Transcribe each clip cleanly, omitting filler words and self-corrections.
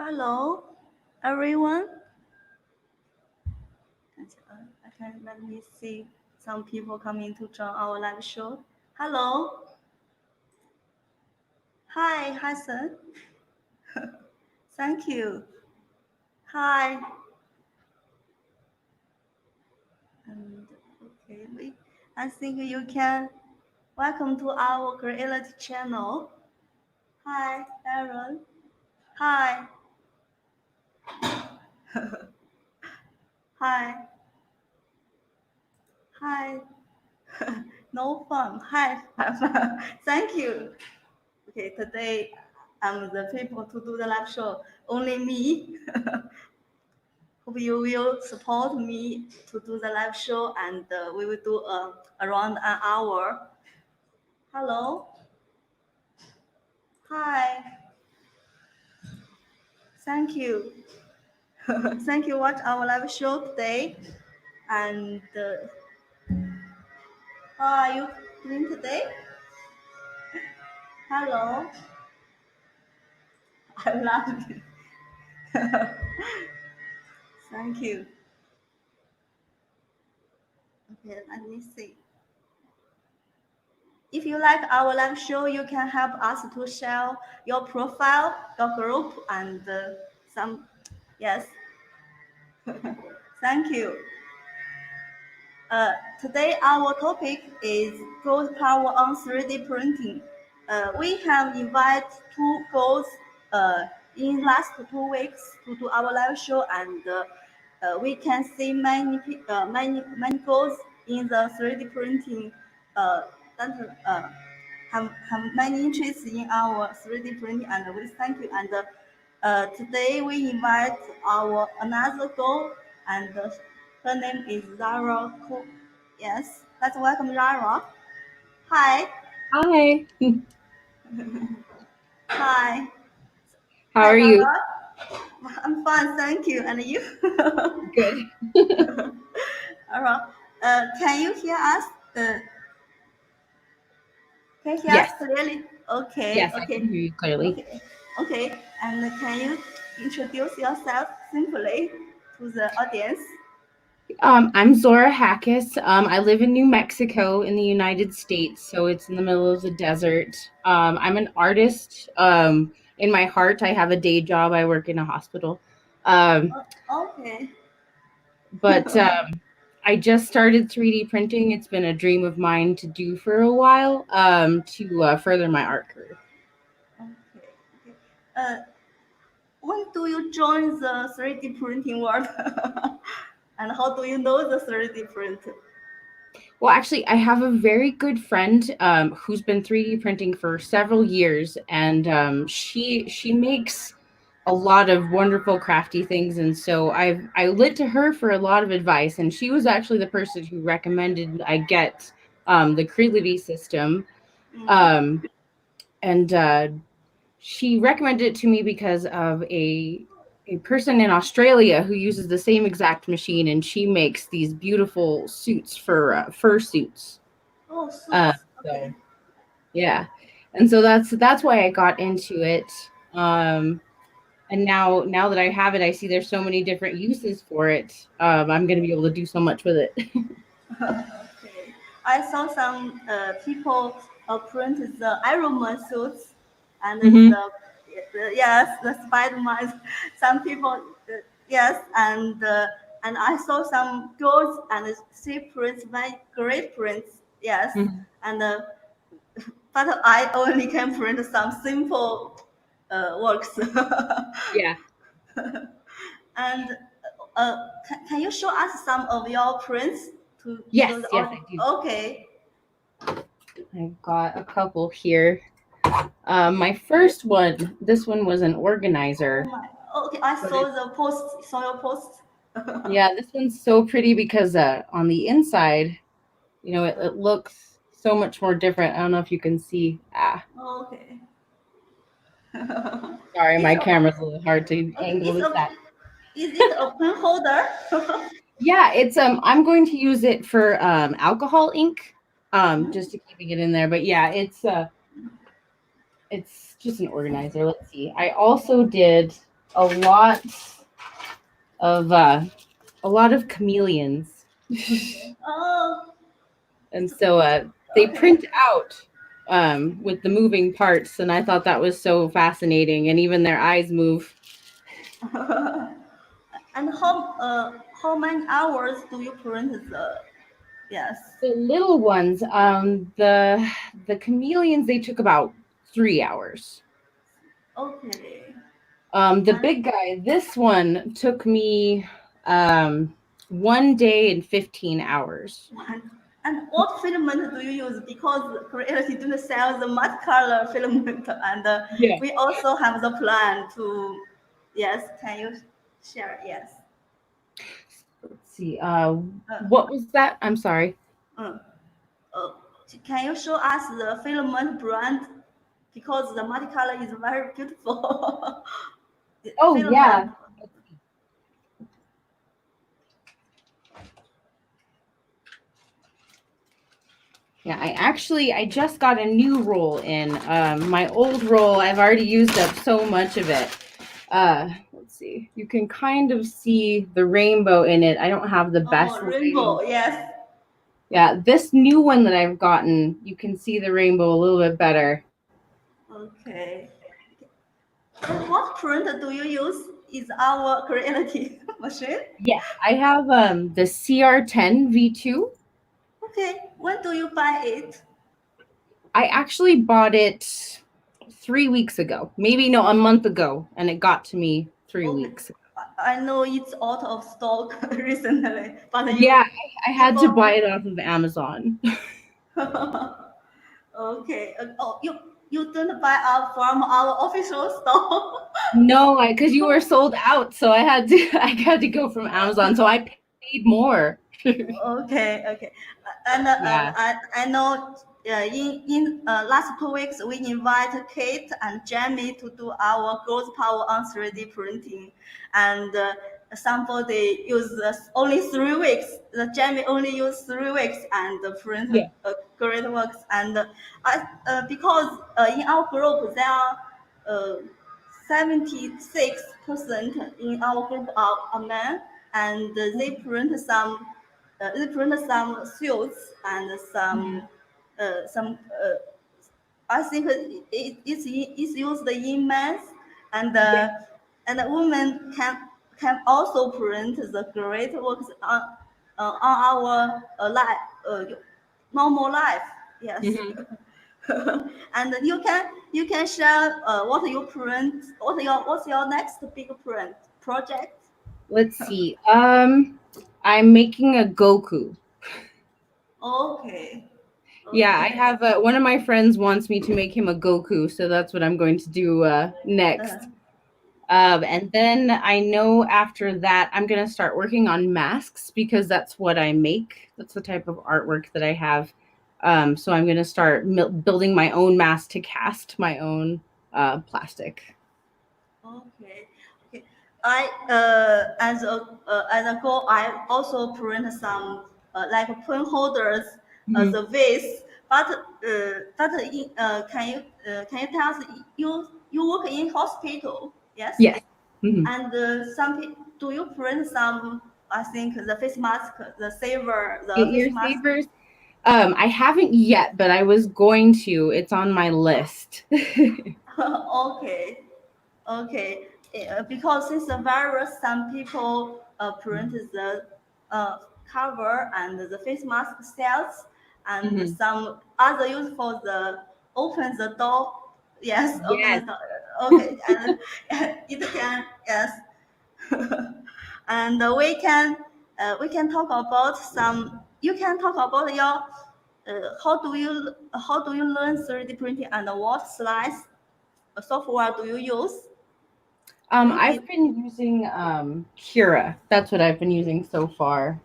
Hello, everyone. Let me see some people coming to join our live show. Hello. Hi, Hassan. Thank you. Hi. And okay, I think you can welcome to our Creality channel. Hi, Aaron. Hi. Hi. Hi. No fun. Hi. Thank you. Okay, today I'm the people to do the live show. Only me. Hope you will support me to do the live show, and we will do around an hour. Hello. Hi. Thank you. Thank you. Watch our live show today. And how are you doing today? Hello. I love you. Thank you. Okay, let me see. If you like our live show, you can help us to share your profile, your group, and some. Yes. Thank you. Today our topic is gold power on 3D printing. We have invited two girls in last 2 weeks to do our live show, and we can see many girls in the 3D printing that have many interests in our 3D printing, and we thank you. And today we invite our another girl, and her name is Zara. Yes, let's welcome Zara. Hi. Hi. Hi. How Hi, are you? Zara. I'm fine, thank you. And you? Good. Zara, can you hear us? Can you hear us Yes. clearly? Okay, Yes, I can okay, hear you clearly. okay, okay. And can you introduce yourself simply to the audience? I'm Zorra Jaques. I live in New Mexico in the United States, so it's in the middle of the desert. I'm an artist. In my heart, I have a day job. I work in a hospital. Um, Okay. but I just started 3D printing. It's been a dream of mine to do for a while to further my art career. Okay. Okay. When do you join the 3D printing world? And how do you know the 3D print? Well, actually, I have a very good friend who's been 3D printing for several years, and she makes a lot of wonderful crafty things. And so I lit to her for a lot of advice, and she was actually the person who recommended I get the Creality system, Mm. um, and she recommended it to me because of a person in Australia who uses the same exact machine, and she makes these beautiful suits for fur suits. Oh, Uh, suits. Okay. so yeah, and so that's why I got into it. And now that I have it, I see there's so many different uses for it. I'm going to be able to do so much with it. Okay. I saw some people print the Iron Man suits and Hmm. yes, the Spider-Man. Some people, yes, and I saw some girls and she prints very great prints. Yes, Hmm. and but I only can print some simple works. Yeah. And can you show us some of your prints to show Yes. the Yes, audience? I do. Okay. I've got a couple here. My first one, this one was an Oh organizer, my. Okay, I but saw the post. Saw your post. yeah, this one's so pretty because on the inside, it looks so much more different. I don't know if you can see. Okay. Sorry, It's my a camera's a little hard to okay. angle this at. Is it a pen holder? Yeah, it's I'm going to use it for alcohol ink, just to keeping it in there. But yeah, it's just an organizer. Let's see. I also did. a lot of a lot of chameleons. Oh, And so they okay. print out with the moving parts, and I thought that was so fascinating. And even their eyes move. And how many hours do you print the? Yes. The little ones, the chameleons, they took about 3 hours. Okay. The And big guy, this one took me 1 day and 15 hours. and what filament do you use? Because Creality do not sell the multicolor filament, and Yeah. we also have the plan to. Yes, can you share? Yes. Let's see. Uh, What was that? I'm sorry. uh, uh, can you show us the filament brand? Because the multicolor is very beautiful. Oh yeah. Filament. Yeah, I just got a new roll in. My old roll, I've already used up so much of it. Let's see. You can kind of see the rainbow in it. I don't have the best Oh, lighting. rainbow. Yes. Yeah, this new one that I've gotten, you can see the rainbow a little bit better. Okay. And what printer do you use? Is our Creality machine? Yes, I have the CR10 V2. Okay. When do you buy it? I actually bought it 3 weeks ago. Maybe no, a month ago, and it got to me three Okay. weeks ago. I know it's out of stock recently, but Yeah, I you had to got buy it off of Amazon. okay. Oh, you don't buy up from our official store. No, I because you were sold out, so I had to I had to go from Amazon, so I paid more. Okay, okay. And Yeah. I know in last 2 weeks we invite Kate and Jamie to do our growth power on 3D printing, and somebody use only 3 weeks. The Jamie only use 3 weeks and print Yeah. great works. And because in our group there are. Uh, 76% in our group are men, and they print some suits and some I think it's used in men's, and Yeah. and the women can also print the great works on our life, normal life. Yes. Mhm. And you can share what you print, what's your next big print project? Let's see. I'm making a Goku. Okay, Yeah, I okay. have one of my friends wants me to make him a Goku, so that's what I'm going to do Uh, next. And then I know after that I'm gonna start working on masks because that's what I make. That's the type of artwork that I have. So I'm gonna start building my own mask to cast my own plastic. okay, okay. I as a goal, I also print some like pen holders, Mhm. the vase. Can you tell us you work in hospital? Yes. Yes. Mhm. And do you print some? I think the face mask, the saver, the face Ear mask. savers. I haven't yet, but I was going to. It's on my list. Okay, okay. Because since the virus, some people print the uh, cover and the face mask cells, and Mhm. some other use for the open the door. Yes, open the Yes. door. Okay, and it can yes. And we can talk about some. You can talk about your how do you learn 3D printing and what slice software do you use? I've Maybe been using Cura. That's what I've been using so far.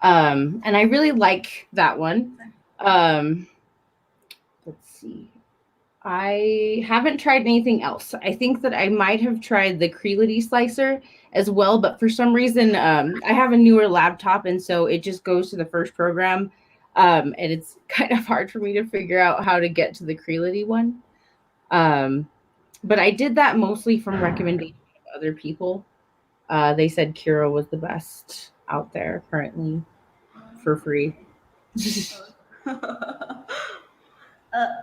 And I really like that one. Um, let's see. I haven't tried anything else. I think that I might have tried the Creality slicer as well, but for some reason, I have a newer laptop, and so it just goes to the first program, and it's kind of hard for me to figure out how to get to the Creality one. Um, but I did that mostly from recommendation other people. They said Kira was the best out there currently for free.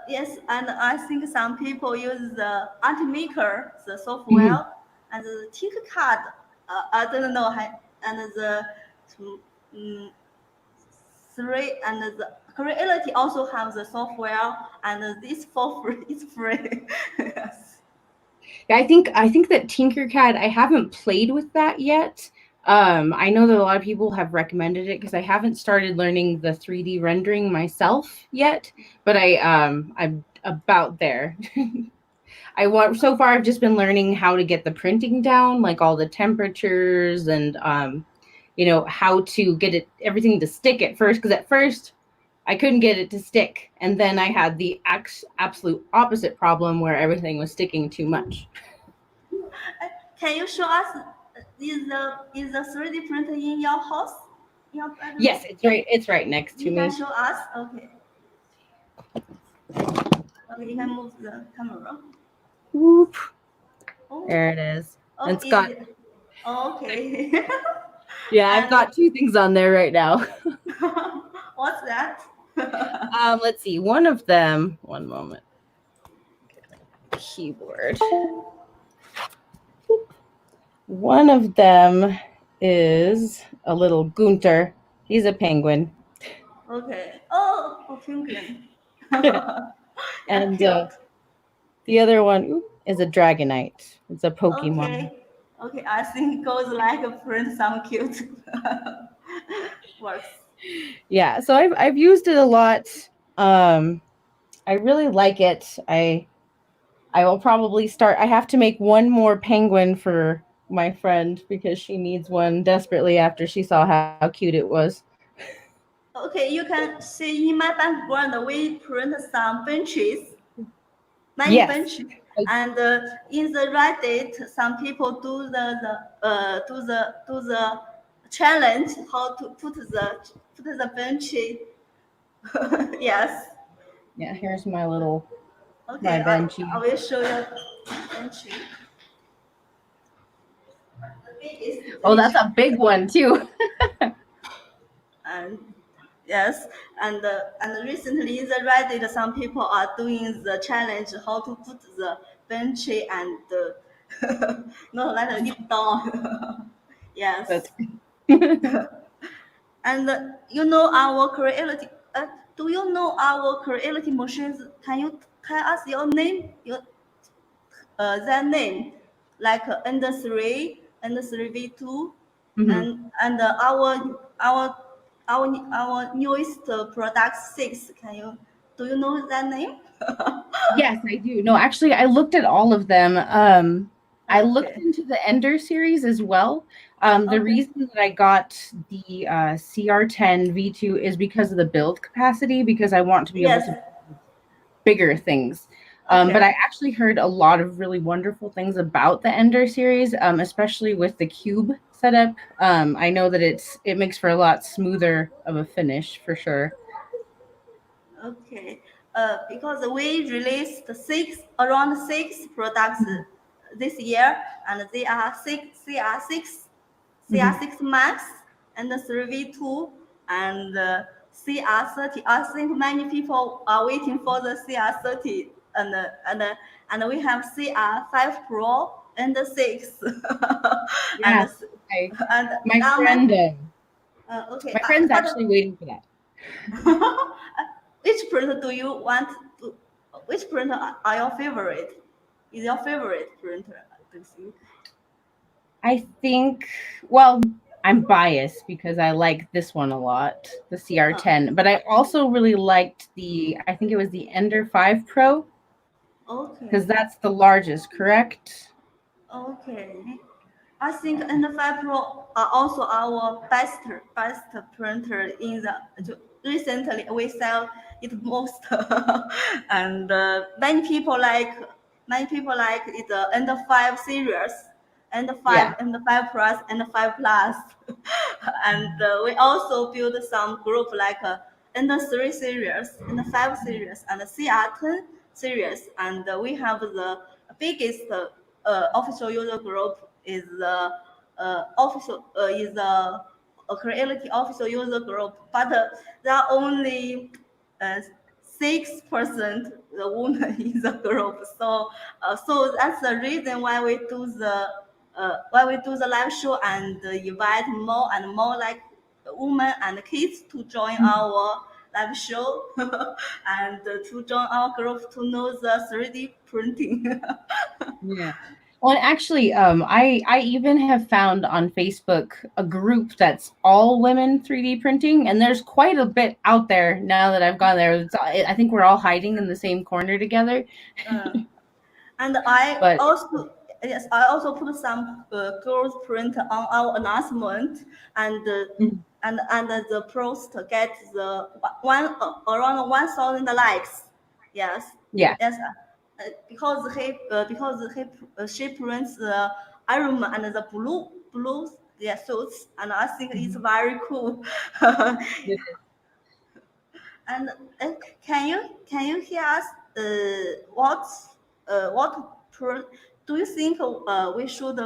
Yes, and I think some people use the Artmaker, the Mhm. software, and the Tinkercad. I don't know how, and the um, three and the Creality also have the software, and this for free. It's free. Yes. Yeah, I think that Tinkercad, I haven't played with that yet. I know that a lot of people have recommended it because I haven't started learning the 3D rendering myself yet, but I'm about there. I want so far I've just been learning how to get the printing down, like all the temperatures and how to get it everything to stick at first because at first I couldn't get it to stick, and then I had the absolute opposite problem where everything was sticking too much. Can you show us is the 3D printer in your house, in your bedroom? Yes, it's right next to You can me. show us. Okay. Okay, you can move the camera. Whoop. Oh, There it is. And oh, it's is got it? Okay. yeah, I've And got two things on there right now. what's that? Let's see. One of them, one moment. Keyboard. One of them is a little Gunter. He's a penguin. Okay. Oh, a penguin. Yeah, And cute. the other one is a Dragonite. It's a Pokemon. Okay. Okay, I think it goes like a print some cute works. Yeah, so I've used it a lot. Um, I really like it. I will probably start. I have to make one more penguin for my friend because she needs one desperately after she saw how cute it was. Okay, you can see in my background we print some benches, many Yes. benches, and in the Reddit, some people do the challenge how to put the bench. Yes. Yeah, here's my little my Okay, I Benchy. will show you bench. The biggest Oh, bench. that's a big one too. And yes, and recently in the Reddit, some people are doing the challenge how to put the bench and not let it down. Yes, That's and our Creality. Do you know our Creality machines? Can you tell us your name? Their name, like N3 V2, Mhm. and our newest product 6. Do you know that name? Yes, I do. No, actually, I looked at all of them. I looked Okay, into the Ender series as well. The okay, reason that I got the CR10 V2 is because of the build capacity, because I want to be able yes, to bigger things. But I okay, actually heard a lot of really wonderful things about the Ender series, especially with the cube setup. I know that it makes for a lot smoother of a finish for sure. okay. Because we released around six products Mhm. this year, and Mhm. CR6 Max and the 3V2 and CR30. I think many people are waiting for the CR30, and we have CR5 Pro and the 6 and Yeah, I, and my now friend, okay, my friend's but actually waiting for that. which printer do you want to? Which printer are your favorite? Is your favorite printer? Do you think? I think, well, I'm biased because I like this one a lot, the Uh, CR10, but I also really liked I think it was the Ender 5 Pro, because okay. that's the largest, correct? Okay. I think N5 Pro are also our best printer in recently we sell it most and many people like it N5 series, N5, Yeah. N5 Plus, N5 Plus, and we also build some group like N3 series, N5 series, and CR10 series, and we have the biggest official user group is the official is a Creality official user group, but there are only 6% the woman in the group. So that's the reason why we do the live show and invite more and more like women and kids to join our live show and to join our group to know the 3D printing. Yeah. Well, actually, I even have found on Facebook a group that's all women 3D printing, and there's quite a bit out there now that I've gone there. I think we're all hiding in the same corner together. Uh, And I But also yes, I also put some girls print on our announcement, and Mhm. the post get the one around 1,000 likes. Yes, Yeah. yes, because she prints the Iron Man and the blue yeah, suits, and I think it's Mhm. very cool. And can you hear us? What do you think we should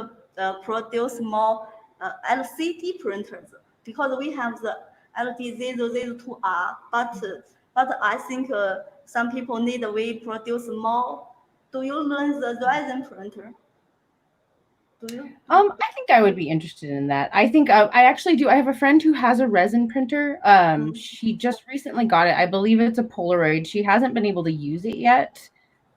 produce more LCD printers? Because we have the LD002R, but I think some people need we produce more. Do you learn the resin printer? Do you? I think I would be interested in that. I think I actually do. I have a friend who has a resin printer. Mm, She just recently got it. I believe it's a Polaroid. She hasn't been able to use it yet.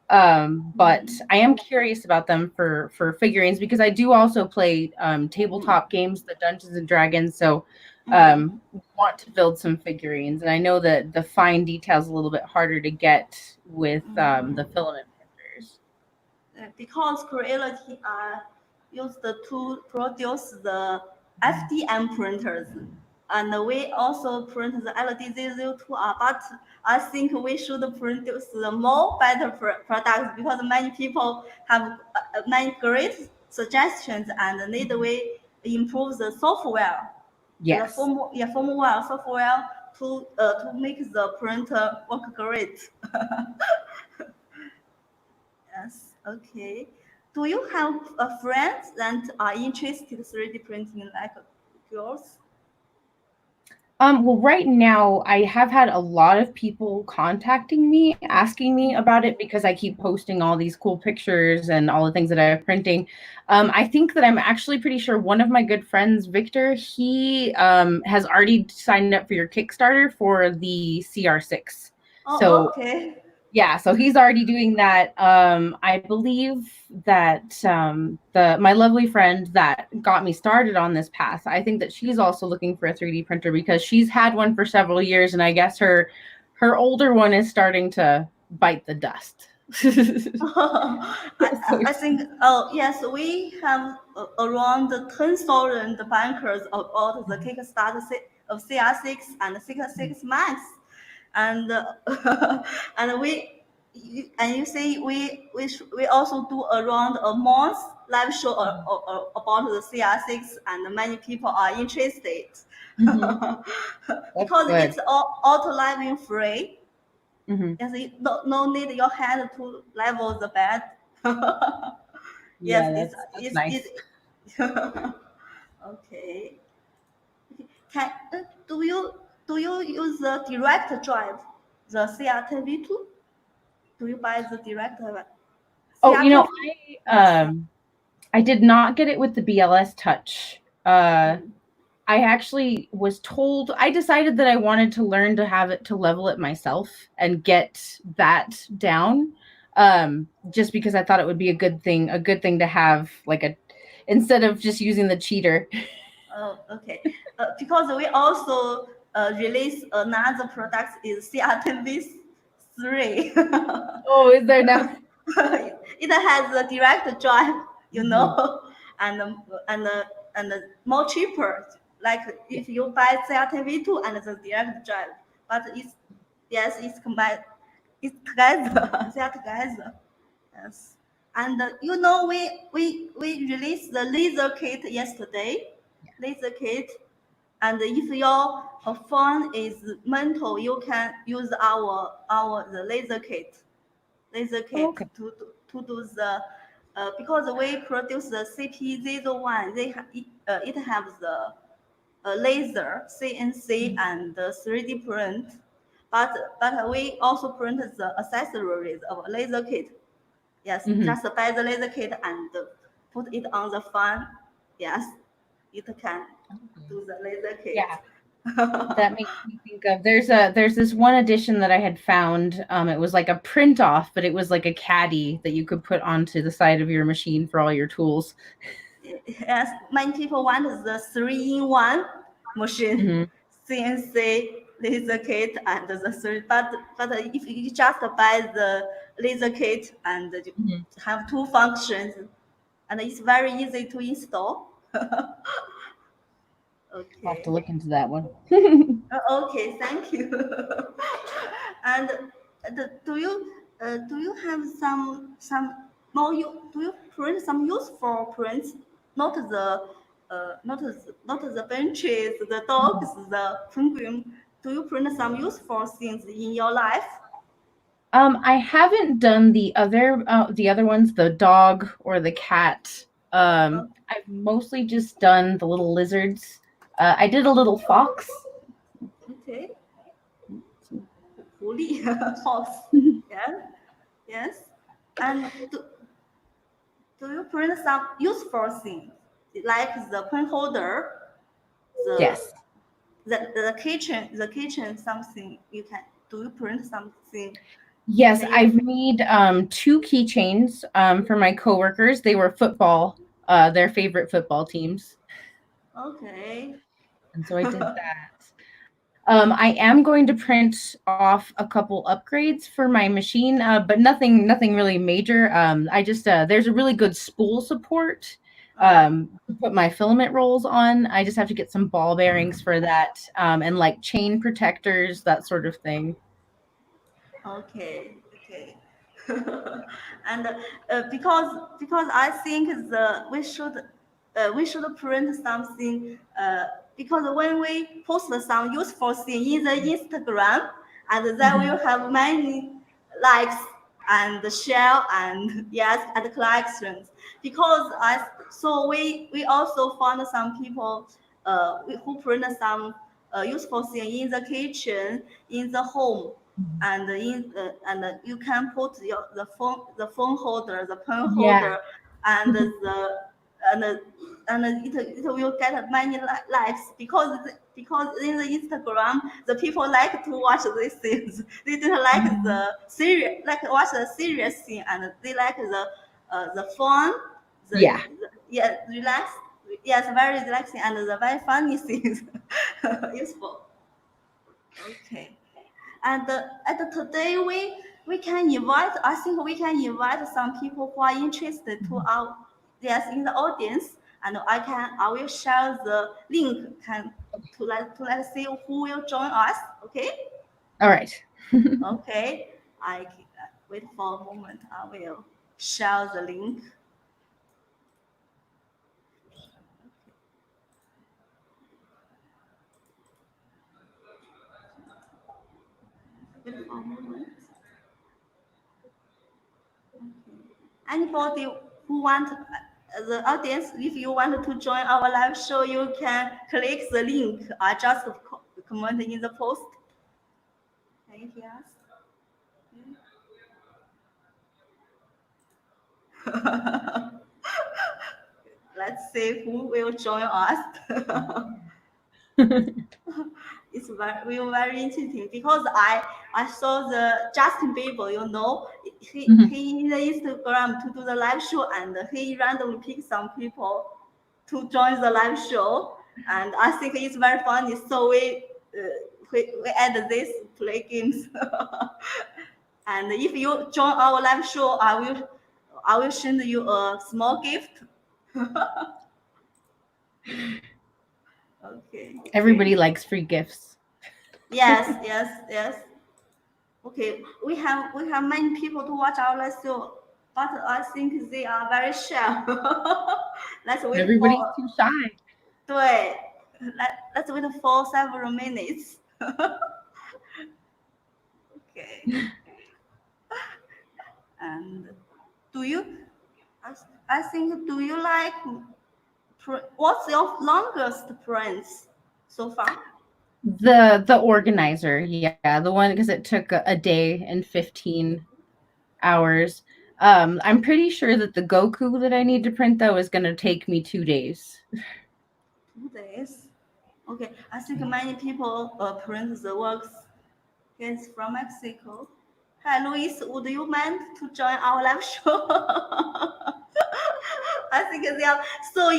But mm, I am curious about them for figurines because I do also play mm, tabletop games, the Dungeons and Dragons. So mm, want to build some figurines, and I know that the fine details a little bit harder to get with the mm. filament printers. Because Creality are used to produce the FDM printers. And we also print the LDZ02R, but I think we should produce the more better products because many people have many great suggestions and need we improve the software, the Yes. firmware software to make the printer work great. Yes, okay. Do you have friends that are interested in 3D printing like girls? Well, right now, I have had a lot of people contacting me, asking me about it because I keep posting all these cool pictures and all the things that I'm printing. I think that I'm actually pretty sure one of my good friends, Victor, he has already signed up for your Kickstarter for the CR6. Oh, So okay. yeah, so he's already doing that. I believe that the my lovely friend that got me started on this path, I think that she's also looking for a 3D printer because she's had one for several years, and I guess her older one is starting to bite the dust. I think, oh, yes, we have around 10,000 bankers about the Kickstarter of CR6 and CR6 Max. And and and you see we also do around a month live show about the CR6 and many people are interested Mhm. That's because good. it's all auto living free. Hmm. Yes, no need your hand to level the bed. Yes, Yeah, that's nice. it. Okay. Can do you use the direct drive, the CR10V2? Do you buy the direct Oh, CR10V? Yes. I did not get it with the BLS Touch. Mm. I actually was told I decided that I wanted to learn to have it to level it myself and get that down. Just because I thought it would be a good thing to have like a instead of just using the cheater. Oh, okay. Because we also release another product is CR10V3. Oh, is there now? It has a direct drive, Mhm. and more cheaper. Like Yeah. if you buy CR10V2 and the direct drive, but it's yes, it's combined, it's together. They are together. Yes. And we released the laser kit yesterday. Laser kit, and if your phone is mental, you can use our the laser kit Oh, okay. to do the because we produce the CP01, it has the laser, CNC, and 3D print. But we also print the accessories of laser kit. Yes, Hmm. just buy the laser kit and put it on the fan. Yes, it can do the laser Yeah, kit. that makes me think of there's this one edition that I had found. It was like a print off, but it was like a caddy that you could put onto the side of your machine for all your tools. Yes, many people want the three-in-one machine, Hmm. CNC, laser kit, and the three. But if you just buy the laser kit and you Hmm. have two functions, and it's very easy to install. I'll have to Okay. look into that one. Okay, thank you. And do you have some more do you print some useful prints? Not the not the benches, the dogs, the penguin. Do you print some useful things in your life? I haven't done the other ones, the dog or the cat. Uh, I've mostly just done the little lizards. I did a little fox. okay, 狐狸 fox. Yeah, yes. And do you print some useful things like the pen holder, the Yes. the kitchen something you can do you print something Yes, can you I've made two keychains for my coworkers. They were their favorite football teams, okay. and so I did that. I am going to print off a couple upgrades for my machine, but nothing really major. I just there's a really good spool support uh, to put my filament rolls on. I just have to get some ball bearings for that, and like chain protectors, that sort of thing. okay, okay. And because I think the we should print something because when we post some useful thing in the Instagram, and that Mhm. will have many likes and share and yes and collections because I so we also found some people who print some useful thing in the kitchen in the home and you can put the phone holder, the pen Yeah. holder, and the and the, and it will get many likes because in the Instagram the people like to watch these things. They didn't like Mhm. the serious like watch the serious thing and they like the fun, Yeah. the yeah relax yes very relaxing and the very funny things useful. Okay. And today we can invite. I think we can invite some people who are interested to Mhm. our yes in the audience, and I will share the link can to let see who will join us. Okay. All right. Okay. Wait for a moment. I will share the link. Wait for a moment. Anybody who want the audience, if you want to join our live show, you can click the link. I just comment in the post. Can you hear us? Let's see who will join us. It's very interesting because I saw the Justin Bieber, you know, Mhm. he in the Instagram to do the live show and he randomly picked some people to join the live show, and I think it's very funny. So we add this play games, and if you join our live show, I will send you a small gift. Okay, Everybody okay. likes free gifts. Yes, yes, yes. Okay, we have many people to watch our live show, but I think they are very shy. Let's wait Everybody's for too shy. 对，let's wait for several minutes. Okay, and do you? I think, do you like, what's your longest prints so far? The organizer, yeah, the one because it took a day and 15 hours. I'm pretty sure that the Goku that I need to print though is going to take me 2 days. 2 days. Okay, I think many people print the works. He's from Mexico. Hi, Luis. Would you mind to join our live show? I think they are. So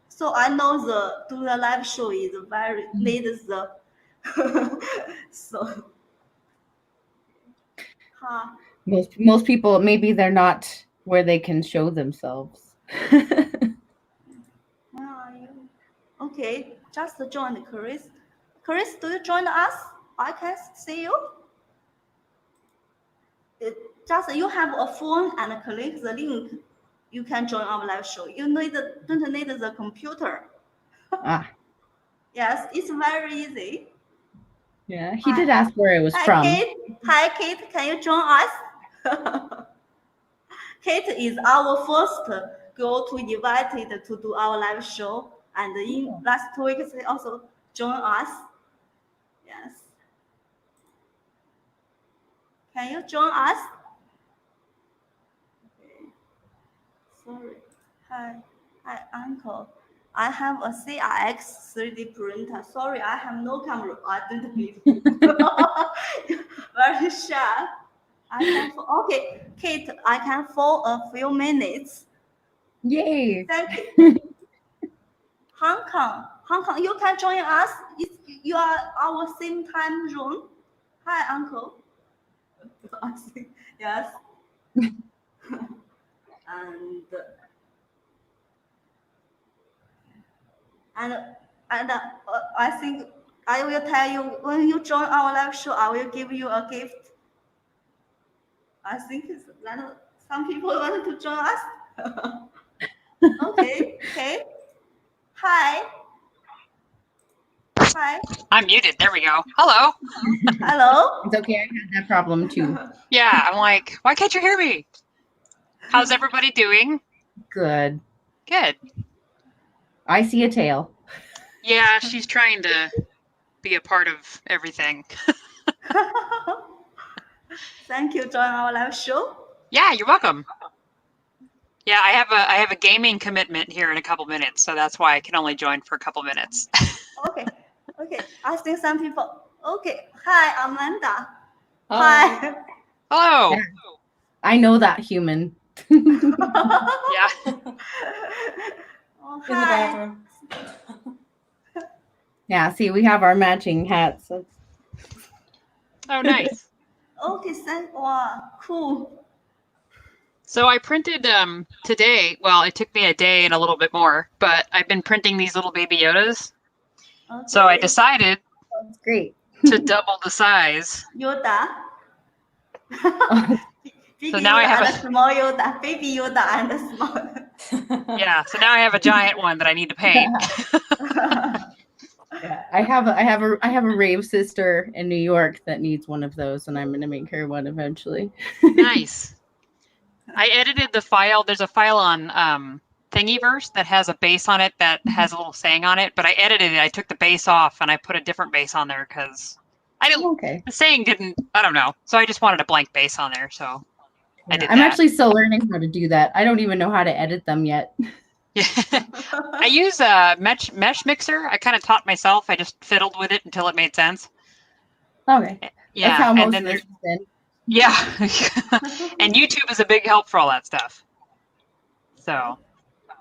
So I know the do the live show is very need the. So, huh? Most people maybe they're not where they can show themselves. Where are you? Okay, just join Chris. Chris, do you join us? I can see you. Just you have a phone and click the link. You can join our live show. You don't need the computer. Ah, Yes, it's very easy. yeah. He Hi, did ask where I was hi, from. Kate. Hi, Kate. Can you join us? Kate is our first girl to invited to do our live show, and in last 2 weeks she also joined us. Yes. Can you join us? Okay. Sorry. Hi. Hi, uncle. I have a CRX 3D printer. Sorry, I have no camera. I don't give you. Very shy. Okay, Kate, I can for a few minutes. Yay. Thank you. Hong Kong, you can join us. You are our same time zone. Hi, uncle. I think, yes. And and I think I will tell you when you join our live show, I will give you a gift. I think some people want to join us. Okay, okay. Hi, hi, I'm muted. There we go. Hello. hello. It's okay. I had that problem too. Yeah, I'm like, why can't you hear me? How's everybody doing? Good. Good. I see a tail. Yeah, she's trying to be a part of everything. Thank you, join our live show. Yeah, you're welcome. Yeah, I have a gaming commitment here in a couple minutes, so that's why I can only join for a couple minutes. Okay, okay. I think some people. Okay, hi, Amanda. Hi. Hi. Hello. Yeah. I know that human. Yeah. Oh, In the hi. bathroom. Yeah, see, we have our matching hats. Oh, nice. Okay, wow, cool. So I printed today. Well, it took me a day and a little bit more, but I've been printing these little baby Yodas. Okay. So I decided That's great. to double the size. Yoda. Big So now Yoda I have and small Yoda, baby Yoda and small. Yeah, so now I have a giant one that I need to paint. Yeah, I have a rave sister in New York that needs one of those, and I'm gonna make her one eventually. Nice. I edited the file. There's a file on Thingiverse that has a base on it that has a little saying on it, but I edited it. I took the base off and I put a different base on there because I didn't. Okay. The saying didn't. I don't know. So I just wanted a blank base on there. So I did I'm that. actually still learning how to do that. I don't even know how to edit them yet. Yeah. I use a mesh mixer. I kind of taught myself. I just fiddled with it until it made sense. Okay. Yeah, That's how and most then of there. this has been. Yeah, and YouTube is a big help for all that stuff. So,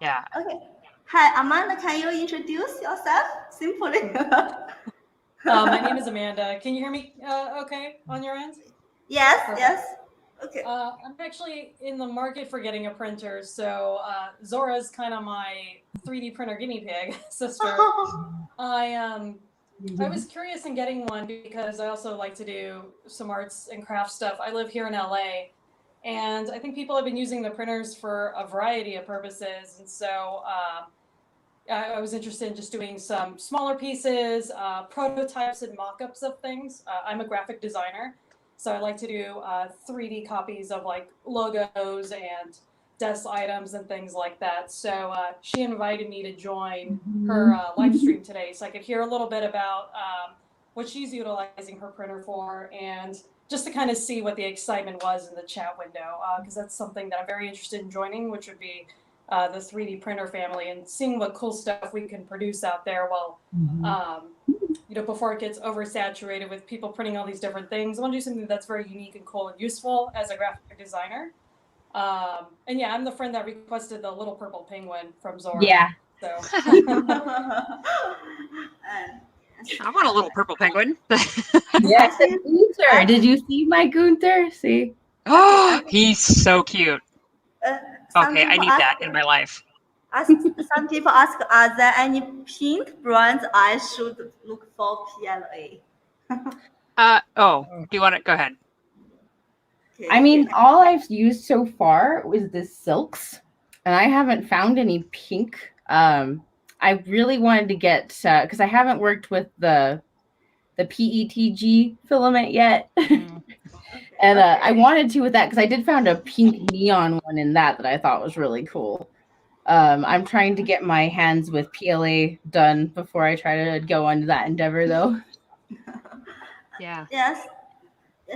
yeah. Okay. Hi, Amanda. Can you introduce yourself simply? My name is Amanda. Can you hear me okay on your end? Yes, Perfect. yes. Okay. I'm actually in the market for getting a printer, so Zorra's kind of my 3D printer guinea pig sister. I was curious in getting one because I also like to do some arts and crafts stuff. I live here in LA, and I think people have been using the printers for a variety of purposes, and so I was interested in just doing some smaller pieces, prototypes and mock-ups of things. I'm a graphic designer, So I like to do 3D copies of like logos and desk items and things like that. So she invited me to join her live stream today, so I could hear a little bit about what she's utilizing her printer for, and just to kind of see what the excitement was in the chat window, because that's something that I'm very interested in joining, which would be the 3D printer family, and seeing what cool stuff we can produce out there while you know, before it gets oversaturated with people printing all these different things. I want to do something that's very unique and cool and useful as a graphic designer. And yeah, I'm the friend that requested the little purple penguin from Zorra. Yeah. So I want a little purple penguin. Yes, Gunther. Did you see my Gunther? See? Oh, he's so cute. Some Okay, I people need that ask- in my life. Some people ask, are there any pink brands I should look for PLA? Oh, do you want to go ahead? Okay, I mean, okay. all I've used so far was the silks, and I haven't found any pink. I really wanted to get because I haven't worked with the PETG filament yet, and I wanted to with that because I did found a pink neon one in that I thought was really cool. I'm trying to get my hands with PLA done before I try to go on that endeavor, though. Yeah. Yes,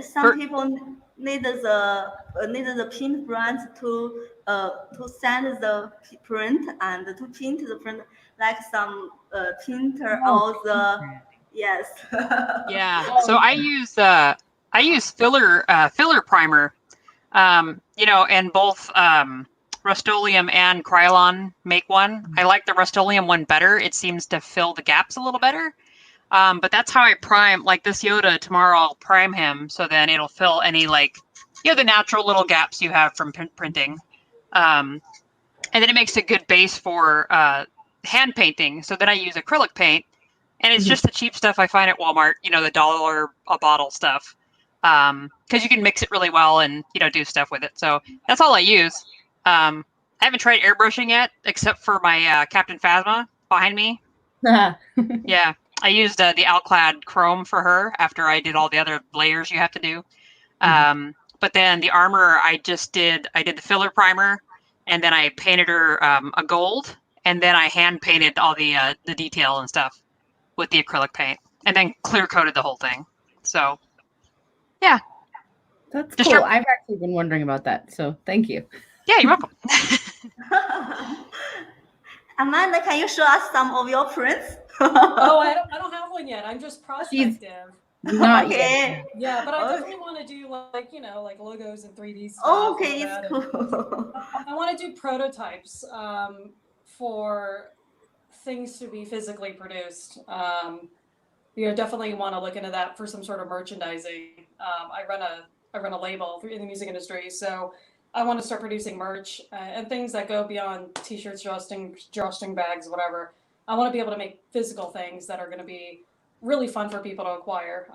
some people need the print brands to send the print and to print the print, like some printer or the yes. Yeah. So I use filler primer. You know, and both Rust-Oleum and Krylon make one. I like the Rust-Oleum one better. It seems to fill the gaps a little better. But that's how I prime, like this Yoda tomorrow, I'll prime him so then it'll fill any, like, you know, the natural little gaps you have from printing. And then it makes a good base for hand painting. So then I use acrylic paint, and it's just the cheap stuff I find at Walmart, you know, the $1 a bottle stuff. Because you can mix it really well and, you know, do stuff with it. So that's all I use. I haven't tried airbrushing yet, except for my Captain Phasma behind me. Yeah, I used the Outclad Chrome for her after I did all the other layers you have to do. But then the armor, I did the filler primer, and then I painted her a gold, and then I hand painted all the detail and stuff with the acrylic paint, and then clear coated the whole thing. So, yeah. That's cool. I've actually been wondering about that, so thank you. Yeah, you're welcome. Amanda, can you show us some of your prints? Oh, I don't have one yet. I'm just prospective. Not yet. Yeah, but I definitely want to do like, you know, like logos and 3D stuff. Okay, it's cool. I want to do prototypes for things to be physically produced. You know, definitely want to look into that for some sort of merchandising. I run a label in the music industry, so I want to start producing merch and things that go beyond t-shirts, drawstring bags, whatever. I want to be able to make physical things that are going to be really fun for people to acquire.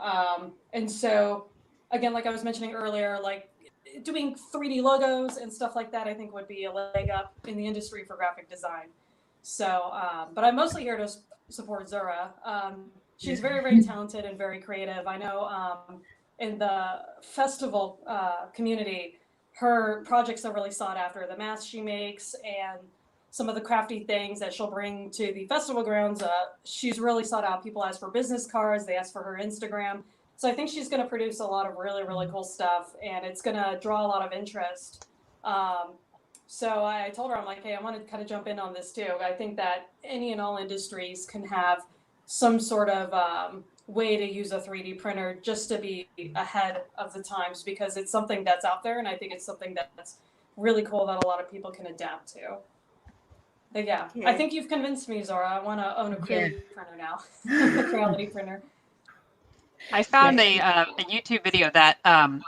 And so, again, like I was mentioning earlier, like doing 3D logos and stuff like that, I think would be a leg up in the industry for graphic design. So, but I'm mostly here to support Zorra. She's very, very talented and very creative. I know in the festival community, her projects are really sought after. The masks she makes and some of the crafty things that she'll bring to the festival grounds, she's really sought out. People ask for business cards, they ask for her Instagram. So I think she's going to produce a lot of really, really cool stuff, and it's going to draw a lot of interest. So I told her, I'm like, hey, I want to kind of jump in on this too. I think that any and all industries can have some sort of way to use a 3D printer just to be ahead of the times, because it's something that's out there, and I think it's something that's really cool that a lot of people can adapt to. But yeah, I think you've convinced me, Zorra. I want to own a Creality printer now, a Creality printer. I found a YouTube video that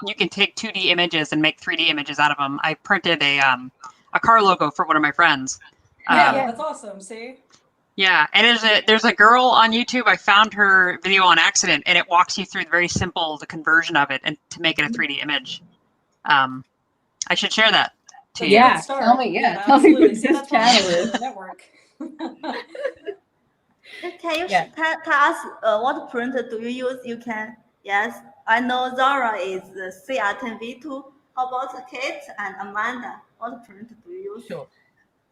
you can take 2D images and make 3D images out of them. I printed a car logo for one of my friends. Yeah, that's awesome. See? Yeah, and there's a girl on YouTube. I found her video on accident, and it walks you through the conversion of it and to make it a 3D image. I should share that to you. Yeah, tell me. Yeah, tell me what this channel is. Network. Can you tell us what printer do you use? You can, yes. I know Zara is the CR10V2. How about Kate and Amanda? What print do you use? Sure.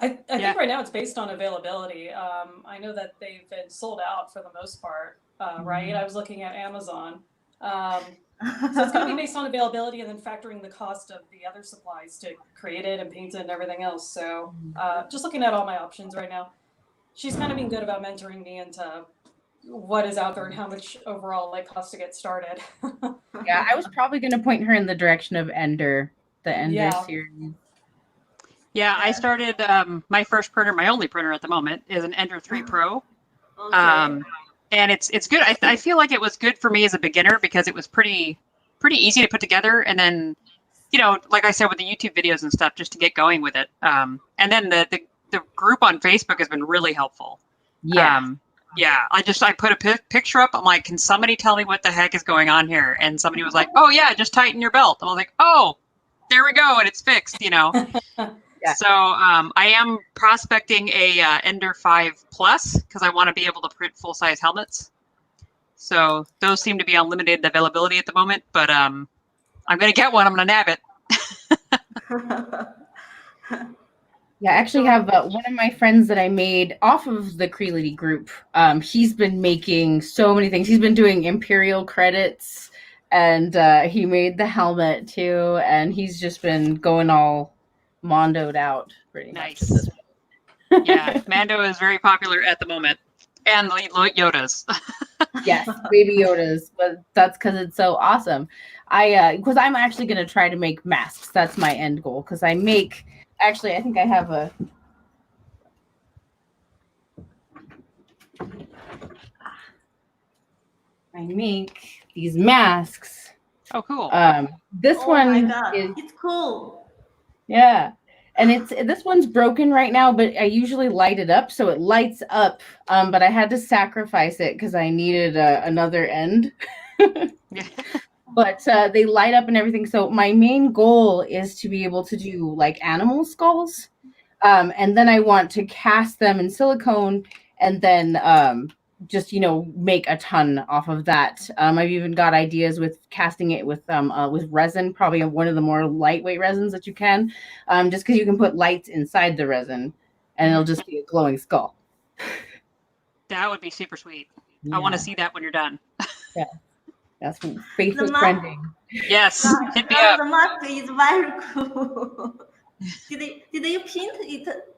I think Yeah. right now it's based on availability. I know that they've been sold out for the most part, right? I was looking at Amazon. So it's going to be based on availability and then factoring the cost of the other supplies to create it and paint it and everything else. So just looking at all my options right now. She's kind of been good about mentoring me into what is out there and how much overall like costs to get started. Yeah, I was probably going to point her in the direction of Ender, the Ender Yeah. series. Yeah, I started my first printer, my only printer at the moment, is an Ender 3 Pro. Okay. And it's good. I feel like it was good for me as a beginner because it was pretty easy to put together. And then, like I said, with the YouTube videos and stuff, just to get going with it. And then the group on Facebook has been really helpful. Yeah. Yeah, I put a picture up. I'm like, can somebody tell me what the heck is going on here? And somebody was like, oh yeah, just tighten your belt. And I was like, oh, there we go, and it's fixed. Yeah. So I am prospecting a Ender 5 Plus because I want to be able to print full-size helmets. So those seem to be on limited availability at the moment, but I'm going to get one. I'm going to nab it. Yeah, I actually have one of my friends that I made off of the Creality group. He's been making so many things. He's been doing Imperial credits, and he made the helmet too, and he's just been going all mondoed out pretty much at this point. Yeah, Mando is very popular at the moment. And the Yodas. Yes, baby Yodas, but that's because it's so awesome. Because I'm actually going to try to make masks. That's my end goal, because I think I have I make these masks. Oh, cool. This Oh one my God, is, it's cool. yeah. And this one's broken right now, but I usually light it up, so it lights up. But I had to sacrifice it because I needed another end. Yeah. But they light up and everything. So my main goal is to be able to do like animal skulls, and then I want to cast them in silicone, and then just make a ton off of that. I've even got ideas with casting it with resin, probably one of the more lightweight resins that you can, just because you can put lights inside the resin, and it'll just be a glowing skull. That would be super sweet. Yeah. I want to see that when you're done. Yeah, that's Facebook mask- trending. Yes, hit me up. The mask is very cool. Did you paint it?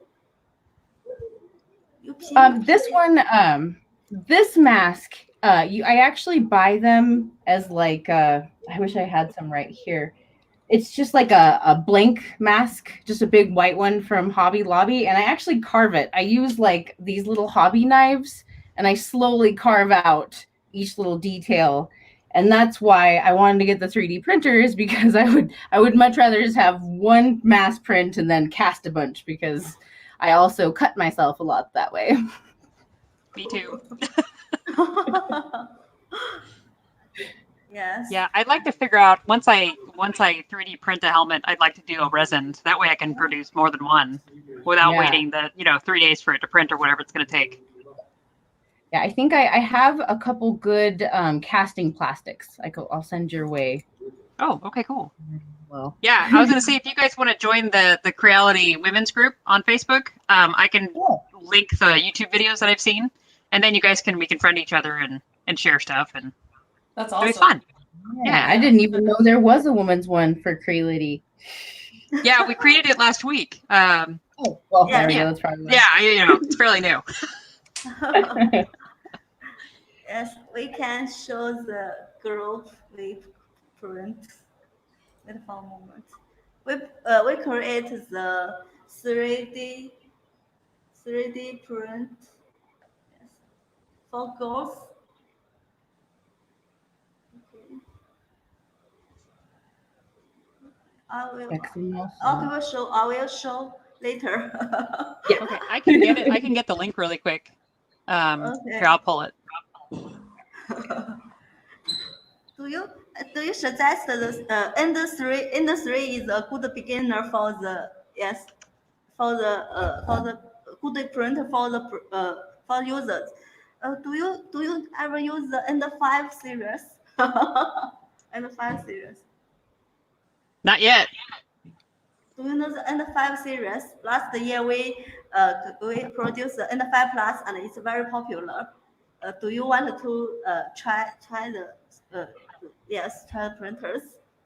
You paint This it? one, this mask, I actually buy them as like I wish I had some right here. It's just like a blank mask, just a big white one from Hobby Lobby, and I actually carve it. I use like these little hobby knives, and I slowly carve out each little detail. And that's why I wanted to get the 3D printers, because I would much rather just have one mass print and then cast a bunch, because I also cut myself a lot that way. Me too. Yes. Yeah, I'd like to figure out once I 3D print a helmet, I'd like to do a resin. So that way I can produce more than one without waiting 3 days for it to print or whatever it's going to take. Yeah, I think I have a couple good casting plastics. I'll send your way. Oh, okay, cool. Well, Yeah, I was going to say, if you guys want to join the Creality women's group on Facebook, I can link the YouTube videos that I've seen, and then we can friend each other and share stuff, and That's awesome. it's fun. yeah, I didn't even know there was a woman's one for Creality. Yeah, we created it last week. Oh, well, Yeah, there we yeah. go. That's probably Yeah, it's fairly new. Yes, we can show the group we print. Wait for a moment. We create the 3D print, yes, for girls. Okay. I will show later. Yeah. Okay, I can get it. I can get the link really quick. Okay. Here, I'll pull it. Do you suggest the End 3 is a good beginner for the good print for users? Do you ever use the End 5 series? N5 series? Not yet. Do you know the N5 series? Last year we produced the N5 Plus and it's very popular. Do you want to try the try printers?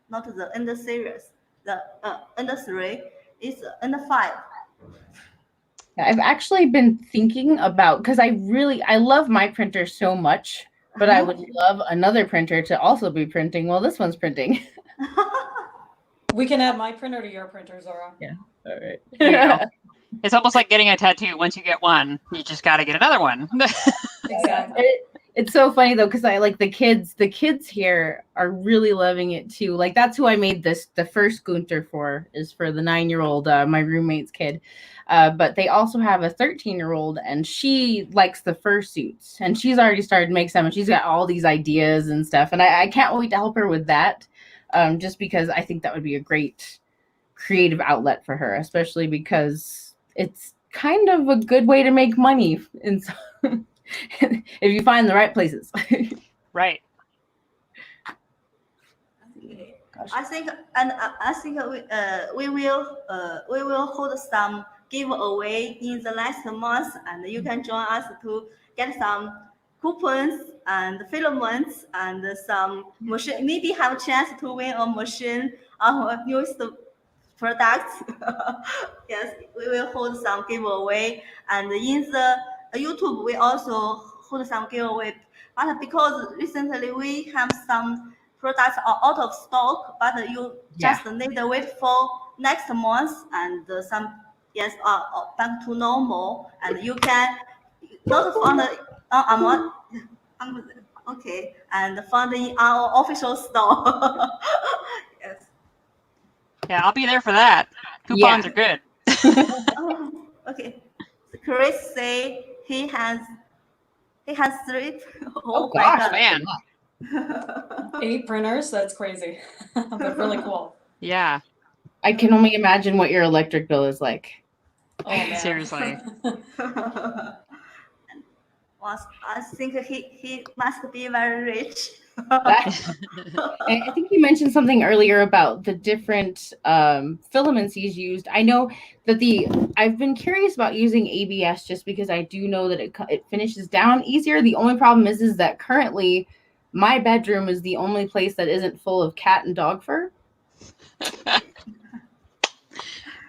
Not the N series. The N3 is N5. I've actually been thinking about, because I love my printer so much, but I would love another printer to also be printing while this one's printing. We can add my printer to your printer, Zorra. Yeah. All right. There you go. It's almost like getting a tattoo. Once you get one, you just got to get another one. Exactly. It's so funny though, because I like the kids here are really loving it too. Like that's who I made the first Gunter for, is for the 9-year-old, my roommate's kid. But they also have a 13-year-old and she likes the fursuits and she's already started to make some and she's got all these ideas and stuff. And I can't wait to help her with that. Just because I think that would be a great creative outlet for her, especially because it's kind of a good way to make money if you find the right places. Right. I think we will hold some giveaway in the next month, and you can join us to get some coupons and filaments and some machine. Maybe have a chance to win a machine, our newest products. Yes, we will hold some giveaway, and in the YouTube we also hold some giveaway. But because recently we have some products are out of stock, but you just need to wait for next month, and some are back to normal, and you can not find okay, and find in our official store. Yes. Yeah, I'll be there for that. Coupons are good. Okay. Chris say he has 3. Oh gosh, man. 8 printers? That's crazy. But really cool. Yeah. I can only imagine what your electric bill is like. Oh, man. Seriously. I think he must be very rich. I think you mentioned something earlier about the different filaments he's used. I know that I've been curious about using ABS just because I do know that it finishes down easier. The only problem is that currently my bedroom is the only place that isn't full of cat and dog fur.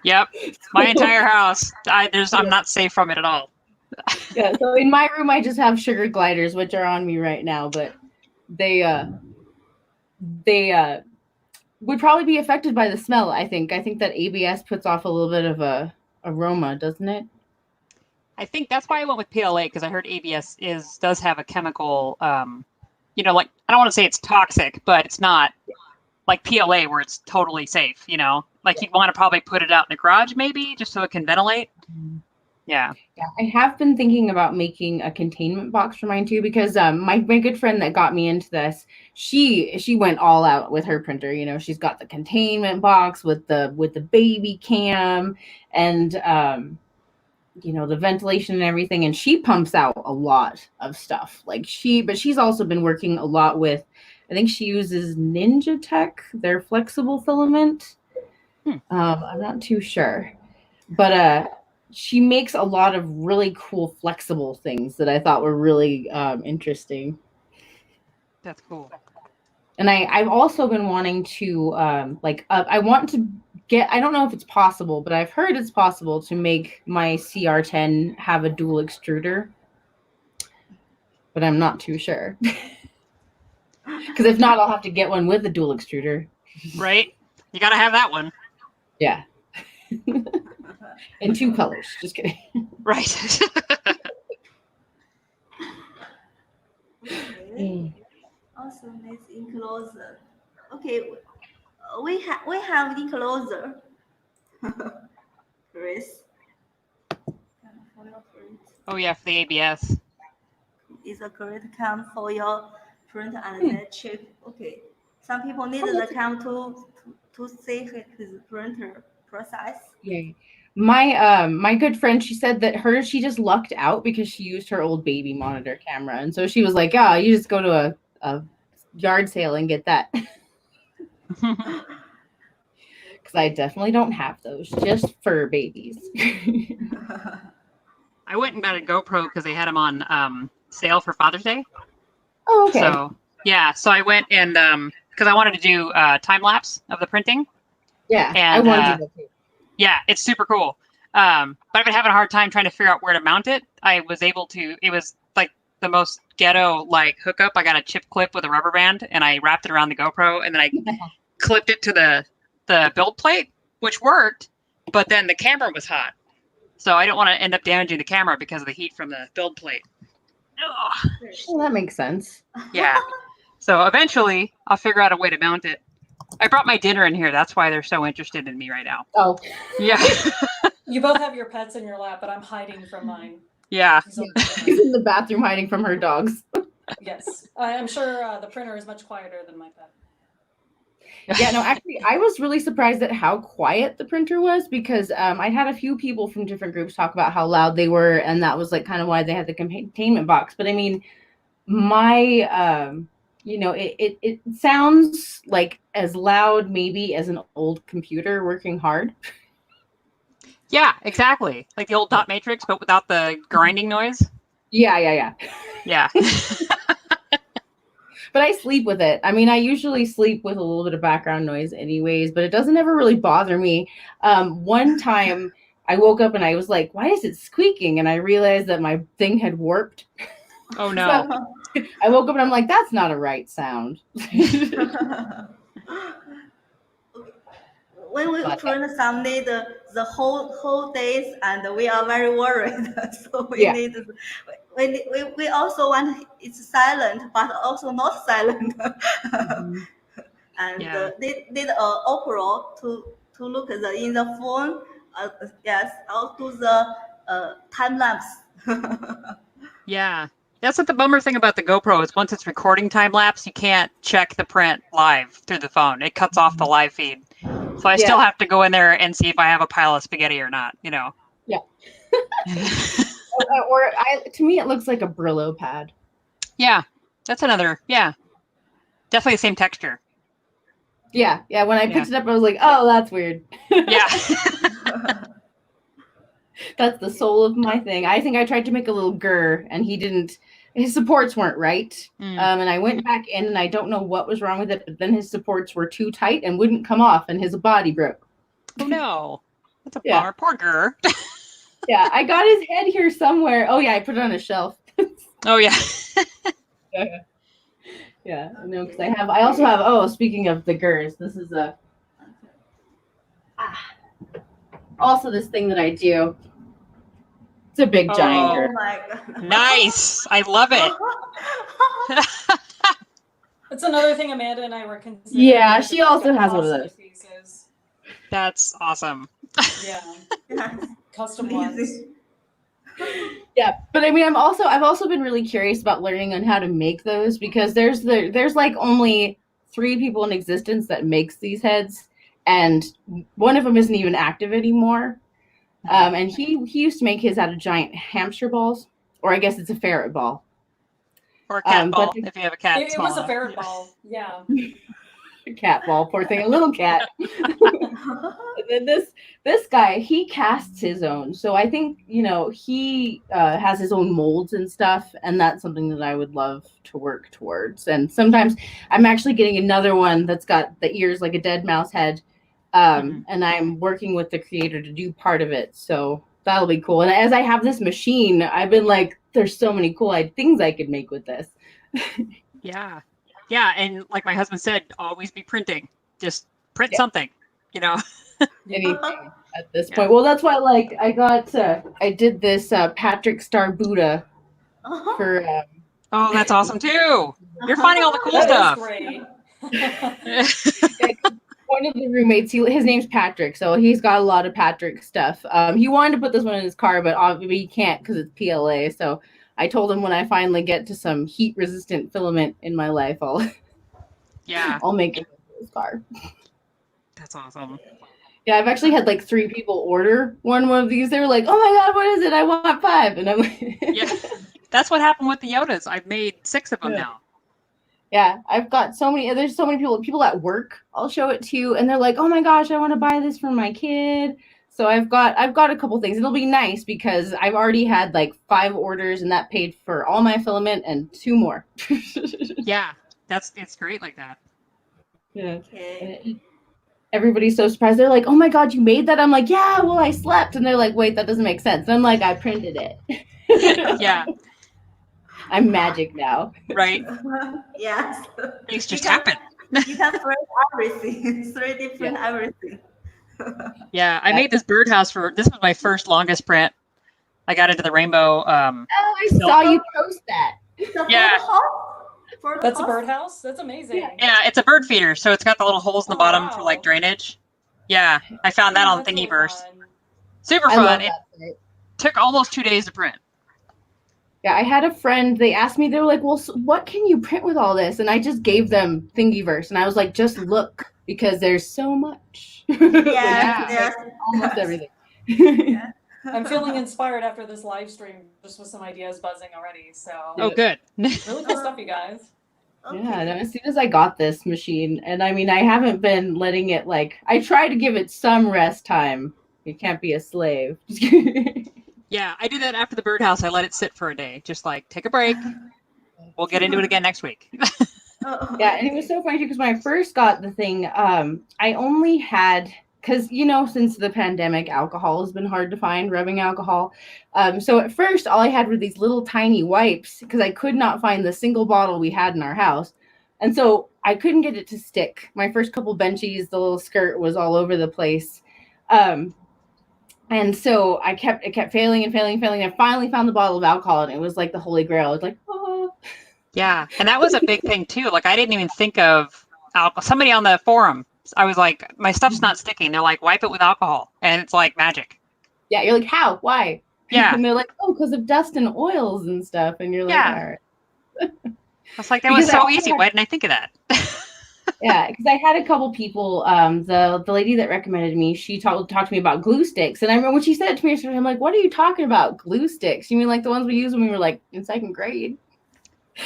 Yep. My entire house. I'm not safe from it at all. Yeah, so in my room I just have sugar gliders, which are on me right now, but they would probably be affected by the smell. I think that ABS puts off a little bit of a aroma, doesn't it? I think that's why I went with PLA, because I heard ABS does have a chemical, like, I don't want to say it's toxic, but it's not like PLA where it's totally safe, like you'd want to probably put it out in the garage maybe just so it can ventilate. Yeah, I have been thinking about making a containment box for mine too, because my good friend that got me into this, she went all out with her printer. She's got the containment box with the baby cam and the ventilation and everything, and she pumps out a lot of stuff. But she's also been working a lot with, I think she uses Ninja Tech, their flexible filament. I'm not too sure, but she makes a lot of really cool flexible things that I thought were really interesting. That's cool. And I've also been wanting to I want to get, I don't know if it's possible, but I've heard it's possible to make my CR10 have a dual extruder, but I'm not too sure. Because if not, I'll have to get one with a dual extruder. Right? You got to have that one. Yeah. In 2 colors. Just kidding. Right. Okay. Also, let's enclosure. Okay, we have enclosure. Chris. Oh yeah, for the ABS. Is a great cam for your print and then check. Okay. Some people need the cam to see his printer process. Yeah. My good friend, she said that she just lucked out because she used her old baby monitor camera, and so she was like, "Yeah, you just go to a yard sale and get that." Because I definitely don't have those, just fur babies. I went and got a GoPro because they had them on sale for Father's Day. Oh, okay. So yeah, so I went and because I wanted to do time lapse of the printing. Yeah, and I want to do that too. yeah, it's super cool. But I've been having a hard time trying to figure out where to mount it. I was able to. It was like the most ghetto like hookup. I got a chip clip with a rubber band, and I wrapped it around the GoPro, and then I clipped it to the build plate, which worked. But then the camera was hot, so I don't want to end up damaging the camera because of the heat from the build plate. Ugh. Well, that makes sense. Yeah. So eventually, I'll figure out a way to mount it. I brought my dinner in here. That's why they're so interested in me right now. Oh, Yeah. You both have your pets in your lap, but I'm hiding from mine. Yeah. He's over she's there. in the bathroom hiding from her dogs. Yes, I'm sure the printer is much quieter than my pet. Yeah, no, actually, I was really surprised at how quiet the printer was because I had a few people from different groups talk about how loud they were, and that was like kind of why they had the containment box. But I mean, my it sounds like as loud maybe as an old computer working hard. Yeah, exactly. Like the old dot matrix, but without the grinding noise. Yeah. Yeah. But I sleep with it. I mean, I usually sleep with a little bit of background noise anyways, but it doesn't ever really bother me. One time I woke up and I was like, why is it squeaking? And I realized that my thing had warped. Oh no. So I woke up and I'm like, that's not a right sound. When we print Sunday, the whole days, and we are very worried. So we Yeah. need we also want it's silent, but also not silent. Mhm. And Yeah. they did opera to look at in the phone. Yes, how to the time lapse. Yeah. That's what the bummer thing about the GoPro is once it's recording time lapse, you can't check the print live through the phone. It cuts off the live feed. So I still have to go in there and see if I have a pile of spaghetti or not, you know. Yeah. To me, it looks like a Brillo pad. Yeah. That's another, yeah. Definitely the same texture. Yeah. When I picked it up, I was like, oh, that's weird. Yeah. That's the soul of my thing. I think I tried to make a little grr, and he didn't. His supports weren't right. And I went back in, and I don't know what was wrong with it, but then his supports were too tight and wouldn't come off, and his body broke. Oh no. That's a Yeah. bummer. Poor Gur. Yeah, I got his head here somewhere. Oh yeah, I put it on a shelf. Oh yeah. Yeah, no, because I also have. Oh, speaking of the Gurs, this is also this thing that I do. It's a big giant Gur. Oh my god! Nice. I love it. It's another thing Amanda and I were considering. Yeah, she also has one of those. Pieces. That's awesome. Yeah, Yes. custom ones. Easy. Yeah, but I mean, I've also been really curious about learning on how to make those because there's like only 3 people in existence that makes these heads, and one of them isn't even active anymore. And he used to make his out of giant hamster balls, or I guess it's a ferret ball. Or a cat ball, but if you have a cat. It was a ferret ball. Yeah. A cat ball, poor thing, a little cat. And then this guy, he casts his own, so I think he has his own molds and stuff, and that's something that I would love to work towards. And sometimes I'm actually getting another one that's got the ears like a dead mouse head, and I'm working with the creator to do part of it, so that'll be cool. And as I have this machine, I've been like, there's so many cool things I could make with this. Yeah. Yeah, and like my husband said, always be printing. Just print something, Anything at this point. Well, that's why I did this Patrick Star Buddha for Oh, that's awesome too. You're finding all the cool That stuff. is great. one of the roommates, his name's Patrick, so he's got a lot of Patrick stuff. He wanted to put this one in his car, but obviously he can't because it's PLA. So I told him when I finally get to some heat-resistant filament in my life, I'll make it in his car. That's awesome. Yeah, I've actually had like 3 people order one of these. They were like, "Oh my god, what is it? I want 5." And I'm like, Yeah, that's what happened with the Yodas. I've made 6 of them now. Yeah, I've got so many. There's so many people at work. I'll show it to you, and they're like, "Oh my gosh, I want to buy this for my kid." So I've got a couple things. It'll be nice because I've already had like 5 orders, and that paid for all my filament and 2 more. Yeah, it's great like that. Yeah. Okay. Everybody's so surprised. They're like, "Oh my god, you made that?" I'm like, "Yeah, well, I slept." And they're like, "Wait, that doesn't make sense." And I'm like, "I printed it." Yeah, I'm magic now. right. Yes. Things You just can happen. print everything, 3D print Yeah. everything. Yeah, I made this birdhouse this was my first longest print. I got into the rainbow. Oh, I silk. saw you post that. It's a Yeah. bird That's a house? birdhouse? That's amazing. Yeah. Yeah, it's a bird feeder, so it's got the little holes in the Oh, bottom for wow. like drainage. Yeah, I found that Oh, on that's really Thingiverse. fun. Super I fun. love It that site. took almost 2 days to print. Yeah, I had a friend, they asked me, they were like, "Well, what can you print with all this?" And I just gave them Thingiverse, and I was like, "Just look, because there's so much." Like, Yes, Yeah. yes. almost yes. everything. Yeah. I'm feeling inspired after this live stream, just with some ideas buzzing already. So Oh, good. really cool stuff, you guys. Okay. Yeah, no, as soon as I got this machine, and I mean, I haven't been letting it, like, I try to give it some rest time. You can't be a slave. Yeah, I did that after the birdhouse. I let it sit for a day. Just like, take a break. We'll get into it again next week. Oh, Yeah, and it was so funny too because when I first got the thing, I only had because since the pandemic, alcohol has been hard to find, rubbing alcohol. So at first, all I had were these little tiny wipes because I could not find the single bottle we had in our house, and so I couldn't get it to stick. My first couple benchies, the little skirt was all over the place. And so it kept failing and failing and failing. I finally found the bottle of alcohol, and it was like the holy grail. I was like, oh. Yeah, and that was a big thing too. Like, I didn't even think of alcohol. Somebody on the forum, I was like, my stuff's not sticking. They're like, wipe it with alcohol, and it's like magic. Yeah, you're like, how? Why? Yeah, And they're like, oh, because of dust and oils and stuff. And you're like, yeah. all right. I was like, that was Because I so also easy. had- Why didn't I think of that? Yeah, because I had a couple people. The lady that recommended me, she talked to me about glue sticks, and I remember when she said it to me, I'm like, "What are you talking about? Glue sticks? You mean like the ones we used when we were like in second grade?"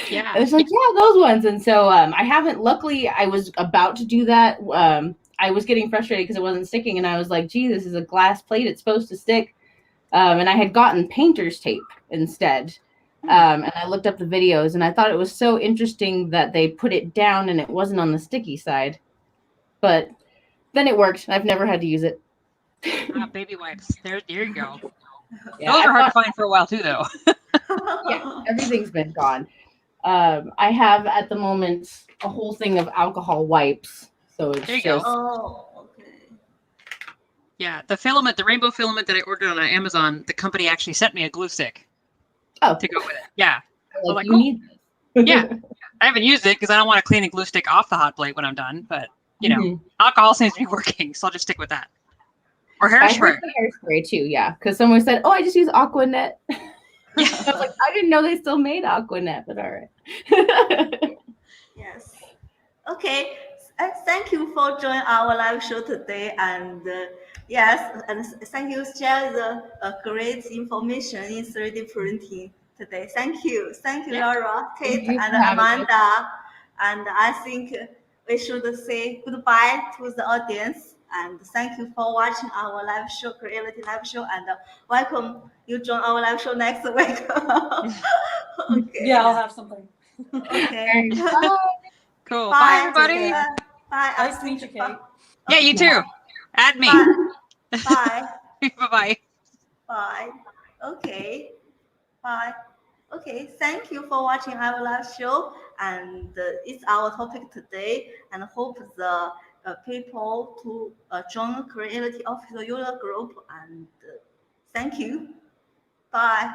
Yeah, And it's like, yeah, those ones. And so I haven't. Luckily, I was about to do that. I was getting frustrated because it wasn't sticking, and I was like, "Gee, this is a glass plate; it's supposed to stick." And I had gotten painter's tape instead. And I looked up the videos, and I thought it was so interesting that they put it down and it wasn't on the sticky side. But then it worked. I've never had to use it. baby wipes. There you go. Yeah, Those I've are hard to got- find for a while too, though. yeah, everything's been gone. I have at the moment a whole thing of alcohol wipes. So it's There you go. just Oh, okay. Yeah, the rainbow filament that I ordered on Amazon, the company actually sent me a glue stick oh, to go with it. Yeah, like, like, you cool. need this. Yeah. I haven't used it because I don't want to clean a glue stick off the hot plate when I'm done. But Mhm. alcohol seems to be working, so I'll just stick with that. Or I hairspray. heard the hairspray too, yeah. Because someone said, "Oh, I just use Aquanet." Yeah. I was like, I didn't know they still made Aquanet, but all right. Yes. Okay. Thank you for joining our live show today. And yes, and thank you share the great information in 3D printing today. Thank you. Thank you, Yeah. Laura, Kate, you and for having me. Amanda. And I think we should say goodbye to the audience. And thank you for watching our live show, Creality live show. And welcome you join our live show next week. Okay. Yeah, I'll have something. Okay. Bye. Cool. Bye, Bye, everybody. Take care. Bye. Nice to meet you, Kate. Yeah, you too. Add me. Bye. Bye. Bye-bye. Bye. Okay. Bye. Okay. Thank you for watching our live show. And it's our topic today. And hope the people to join Creality official user group. And thank you. Bye.